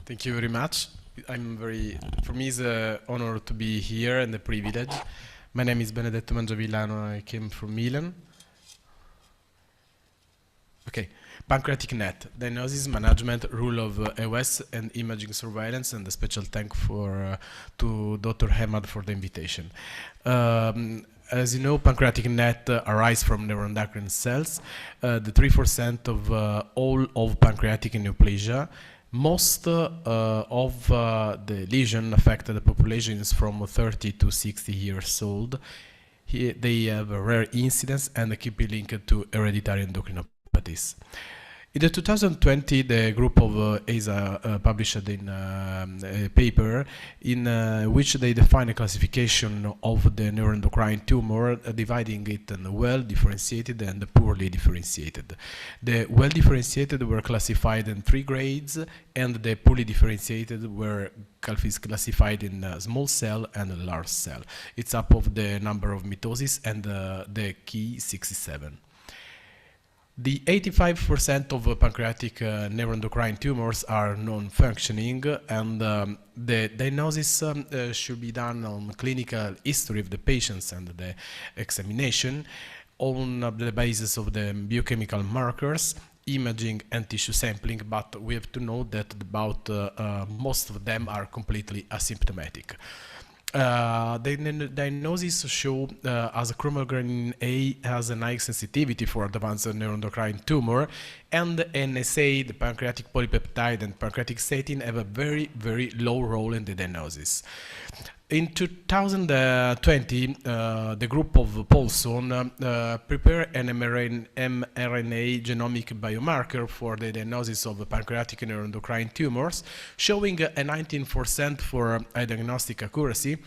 Thank you very much. For me it's an honor to be here and a privilege. My name is Benedetto Mangiavillano. I came from Milan. Okay, Pancreatic NET, diagnosis, management, rule of EUS and imaging surveillance, and a special thank to Dr. Hemad for the invitation. As you know, pancreatic NET arise from neuroendocrine cells, the 3% of all of pancreatic neoplasia. Most of the lesion affect the population is from 30 to 60 years old. They have a rare incidence and can be linked to hereditary endocrinopathies. In the 2020, the group of ESA published in a paper in which they define a classification of the neuroendocrine tumor, dividing it in well-differentiated and poorly differentiated. The well-differentiated were classified in 3 grades, and the poorly differentiated were classified in small cell and large cell. It's up of the number of mitosis and the key 67. The 85% of pancreatic neuroendocrine tumors are non-functioning, and the diagnosis should be done on clinical history of the patients and the examination on the basis of the biochemical markers, imaging and tissue sampling, but we have to know that about most of them are completely asymptomatic. The diagnosis show as a chromogranin A has a high sensitivity for advanced neuroendocrine tumor, and NSA, the pancreatic polypeptide, and pancreatic statin have a very, very low role in the diagnosis. In 2020, the group of Paulson prepared an mRNA genomic biomarker for the diagnosis of pancreatic neuroendocrine tumors, showing a 19% for diagnostic accuracy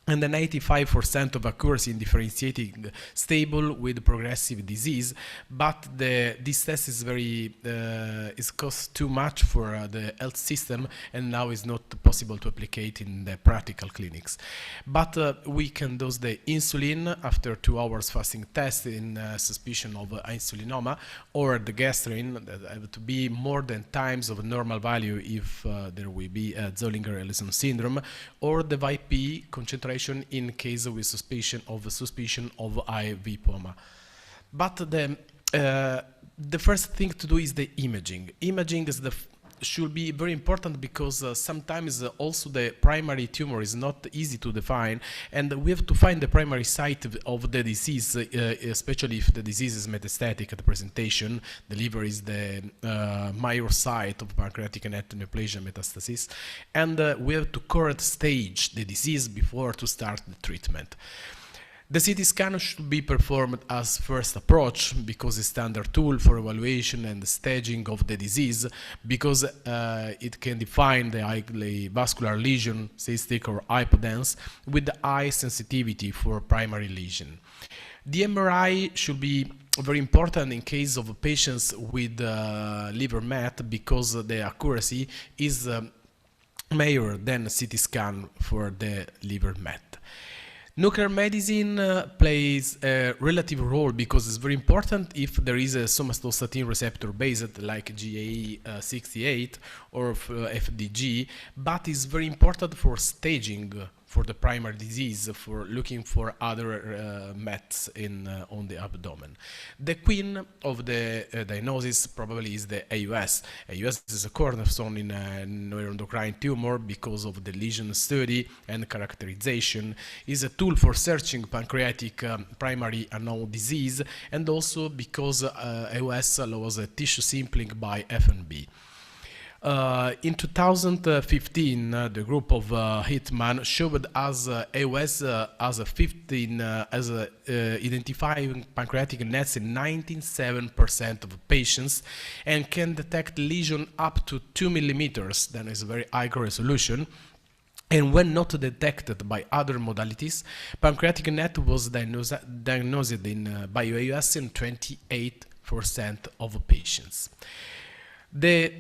and an 85% of accuracy in differentiating stable with progressive disease, but this test is is cost too much for the health system, and now is not possible to applicate in the practical clinics. But we can dose the insulin after 2 hours fasting test in suspicion of insulinoma, or the gastrin that have to be more than times of normal value if there will be a Zollinger-Ellison syndrome, or the VIP concentration in case with suspicion of IV POMA. But the first thing to do is the imaging. Imaging is should be very important because sometimes also the primary tumor is not easy to define, and we have to find the primary site of the disease, especially if the disease is metastatic at the presentation. The liver is the major site of pancreatic NET neoplasia metastasis, and we have to correct stage the disease before to start the treatment. The CT scan should be performed as first approach because it's a standard tool for evaluation and staging of the disease, because it can define the highly vascular lesion, cystic or hypodense, with the high sensitivity for primary lesion. The MRI should be very important in case of patients with liver met, because the accuracy is higher than a CT scan for the liver met. Nuclear medicine plays a relative role because it's very important if there is a somatostatin receptor based like GAE68 or FDG, but it's very important for staging for the primary disease, for looking for other mets on the abdomen. The queen of the diagnosis probably is the EUS. EUS is a cornerstone in a neuroendocrine tumor because of the lesion study and characterization. Is a tool for searching pancreatic primary unknown disease, and also because EUS allows a tissue sampling by FNB. In 2015, the group of Hitman showed us EUS as identifying pancreatic NETs in 97% of patients, and can detect lesion up to 2 millimeters. That is a very high resolution. And when not detected by other modalities, pancreatic NET was diagnosed by EUS in 28% of patients. The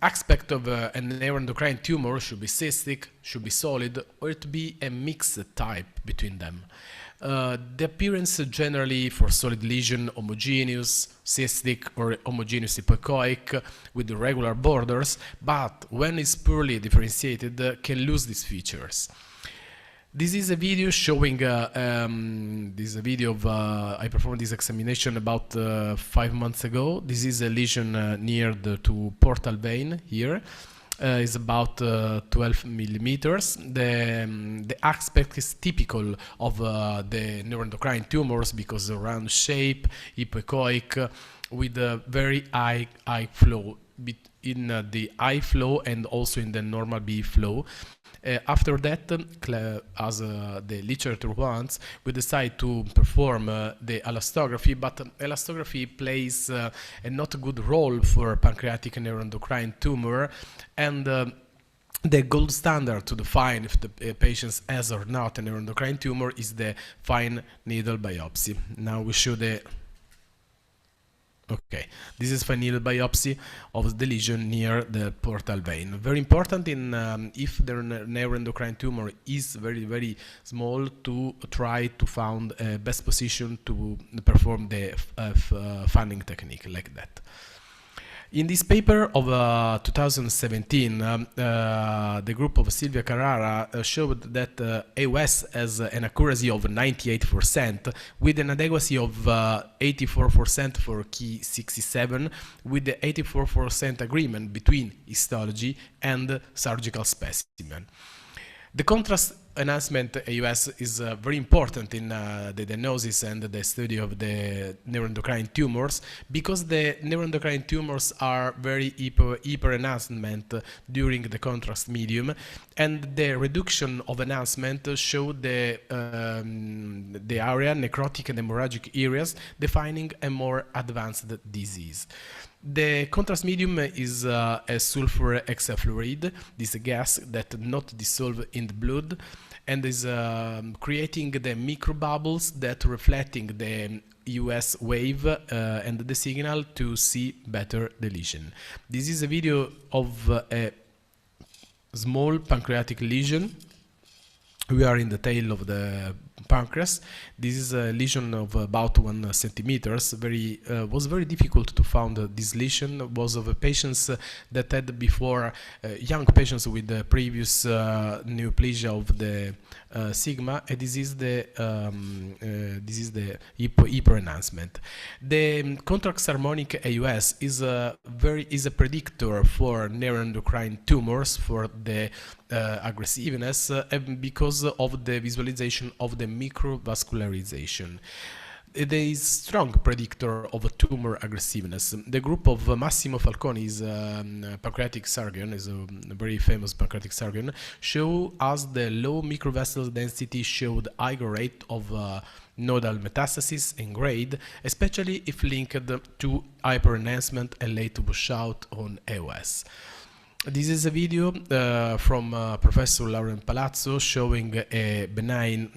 aspect of a neuroendocrine tumor should be cystic, should be solid, or it be a mixed type between them. The appearance generally for solid lesion, homogeneous, cystic, or homogeneous hypoechoic with regular borders, but when it's poorly differentiated, can lose these features. This is a video showing, this is a video of, I performed this examination about 5 months ago. This is a lesion near to portal vein here. Is about 12 millimeters. The aspect is typical of the neuroendocrine tumors because of round shape, hypoechoic, with a very high flow in the I flow and also in the normal B flow. After that, as the literature wants, we decide to perform the elastography, but elastography plays a not good role for pancreatic neuroendocrine tumor, and the gold standard to define if the patient has or not a neuroendocrine tumor is the fine needle biopsy. Now we show the okay, this is fine needle biopsy of the lesion near the portal vein. Very important in if the neuroendocrine tumor is very, very small, to try to find a best position to perform the fanning technique like that. In this paper of 2017, the group of Silvia Carrara showed that EUS has an accuracy of 98% with an adequacy of 84% for key 67, with the 84% agreement between histology and surgical specimen. The contrast enhancement EUS is very important in the diagnosis and the study of the neuroendocrine tumors, because the neuroendocrine tumors are very hyper enhancement during the contrast medium, and the reduction of enhancement showed the area, necrotic and hemorrhagic areas, defining a more advanced disease. The contrast medium is a sulfur hexafluoride. This is a gas that not dissolve in the blood and is creating the microbubbles that reflecting the EUS wave and the signal to see better the lesion. This is a video of a small pancreatic lesion. We are in the tail of the pancreas. This is a lesion of about 1 centimeters. Was very difficult to find this lesion. Was of patients that had before young patients with the previous neoplasia of the sigma, and this is the hyper enhancement. The contrast harmonic EUS is a predictor for neuroendocrine tumors for the aggressiveness because of the visualization of the microvascularization. It is strong predictor of tumor aggressiveness. The group of Massimo Falconi is a pancreatic surgeon, is a very famous pancreatic surgeon, show us the low microvascular density showed higher rate of nodal metastasis and grade, especially if linked to hyperenhancement and late washout on EUS. This is a video from Professor Lauren Palazzo showing a benign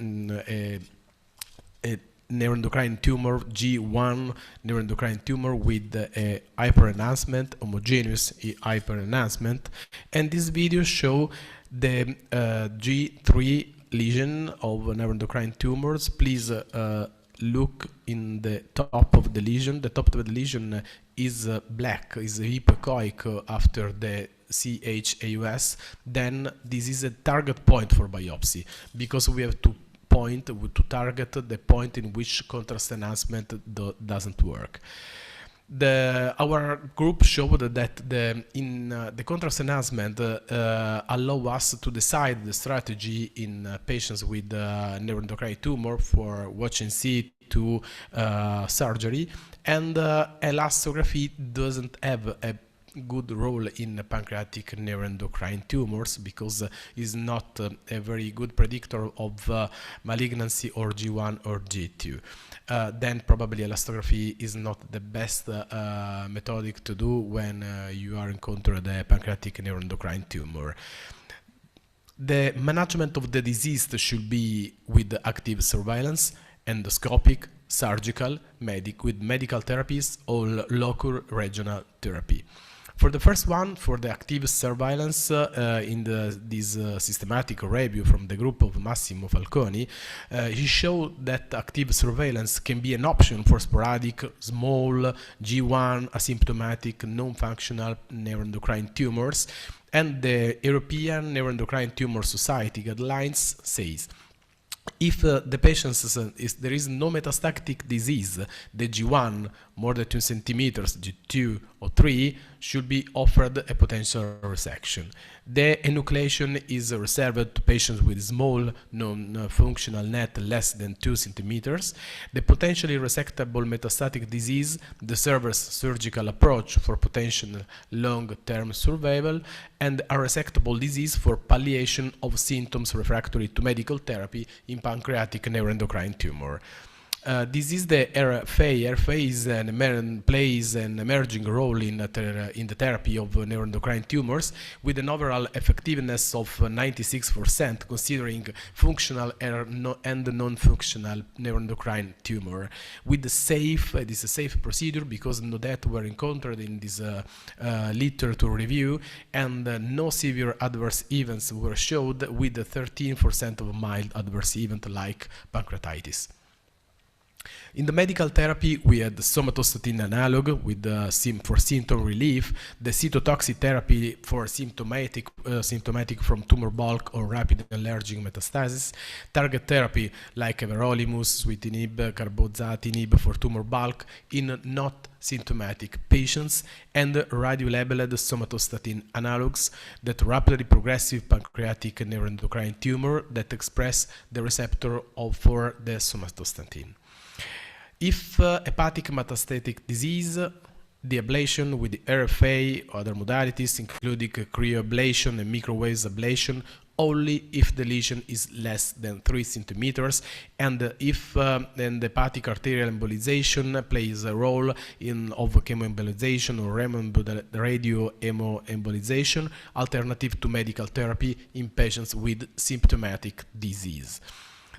neuroendocrine tumor, G1 neuroendocrine tumor with a hyperenhancement, homogeneous hyperenhancement, and this video show the G3 lesion of neuroendocrine tumors. Please look in the top of the lesion. The top of the lesion is black, is hypoechoic after the CHAUS. Then this is a target point for biopsy, because we have to target the point in which contrast enhancement doesn't work. Our group showed that the contrast enhancement allow us to decide the strategy in patients with neuroendocrine tumor for watch and see to surgery, and elastography doesn't have a good role in pancreatic neuroendocrine tumors because is not a very good predictor of malignancy or G1 or G2. Then probably elastography is not the best methodic to do when you are encountering the pancreatic neuroendocrine tumor. The management of the disease should be with active surveillance, endoscopic, surgical, with medical therapies or local regional therapy. For the first one, for the active surveillance, in this systematic review from the group of Massimo Falconi, he showed that active surveillance can be an option for sporadic, small, G1, asymptomatic, non-functional neuroendocrine tumors, and the European Neuroendocrine Tumor Society guidelines says if the patient there is no metastatic disease, the G1 more than 2 centimeters, G2 or 3 should be offered a potential resection. The enucleation is reserved to patients with small non-functional NET less than 2 centimeters. The potentially resectable metastatic disease deserves surgical approach for potential long-term survival, and a resectable disease for palliation of symptoms refractory to medical therapy in pancreatic neuroendocrine tumor. This is the RFA. RFA plays an emerging role in the therapy of neuroendocrine tumors with an overall effectiveness of 96%, considering functional and non-functional neuroendocrine tumor. With the safe, it is a safe procedure because no deaths were encountered in this literature review, and no severe adverse events were showed, with 13% of mild adverse events like pancreatitis. In the medical therapy, we had the somatostatin analog with for symptom relief, the cytotoxic therapy for symptomatic from tumor bulk or rapid enlarging metastasis, target therapy like everolimus, sunitinib, carbozatinib for tumor bulk in not symptomatic patients, and radiolabeled somatostatin analogs that rapidly progressive pancreatic neuroendocrine tumor that express the receptor for the somatostatin. If hepatic metastatic disease, the ablation with the RFA, other modalities including cryoablation and microwave ablation, only if the lesion is less than 3 centimeters, and if then the hepatic arterial embolization plays a role of chemoembolization or radioembolization, alternative to medical therapy in patients with symptomatic disease.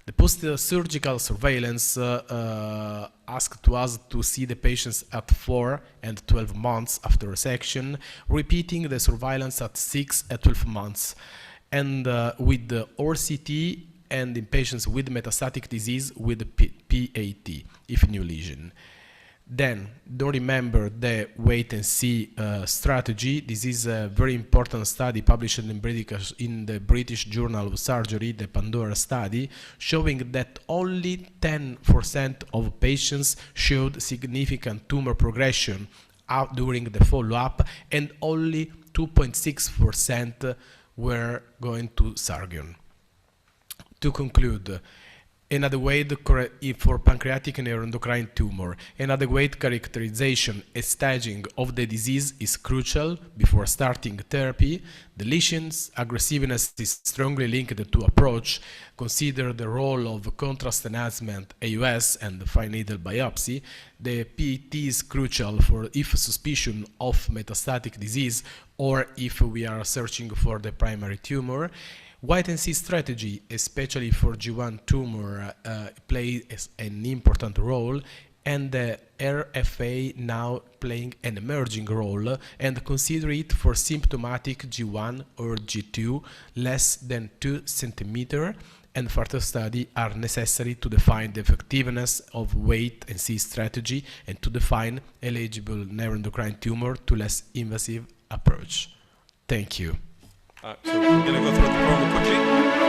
The post-surgical surveillance asked us to see the patients at 4 and 12 months after resection, repeating the surveillance at 6 and 12 months, and with the ORCT, and in patients with metastatic disease with PAT, if new lesion. Then, don't remember the wait and see strategy. This is a very important study published in the British Journal of Surgery, the Pandora study, showing that only 10% of patients showed significant tumor progression during the follow-up, and only 2.6% were going to surgeon. To conclude, inadequate for pancreatic neuroendocrine tumor, inadequate characterization and staging of the disease is crucial before starting therapy. The lesion's aggressiveness is strongly linked to approach. Consider the role of contrast enhancement, EUS, and fine needle biopsy. The PET is crucial for if suspicion of metastatic disease or if we are searching for the primary tumor. Wait and see strategy, especially for G1 tumor, plays an important role, and the RFA now playing an emerging role, and consider it for symptomatic G1 or G2 less than 2 centimeters, and further study are necessary to define the effectiveness of wait and see strategy and to define eligible neuroendocrine tumor to less invasive approach. Thank you. So we're going to go through the program quickly.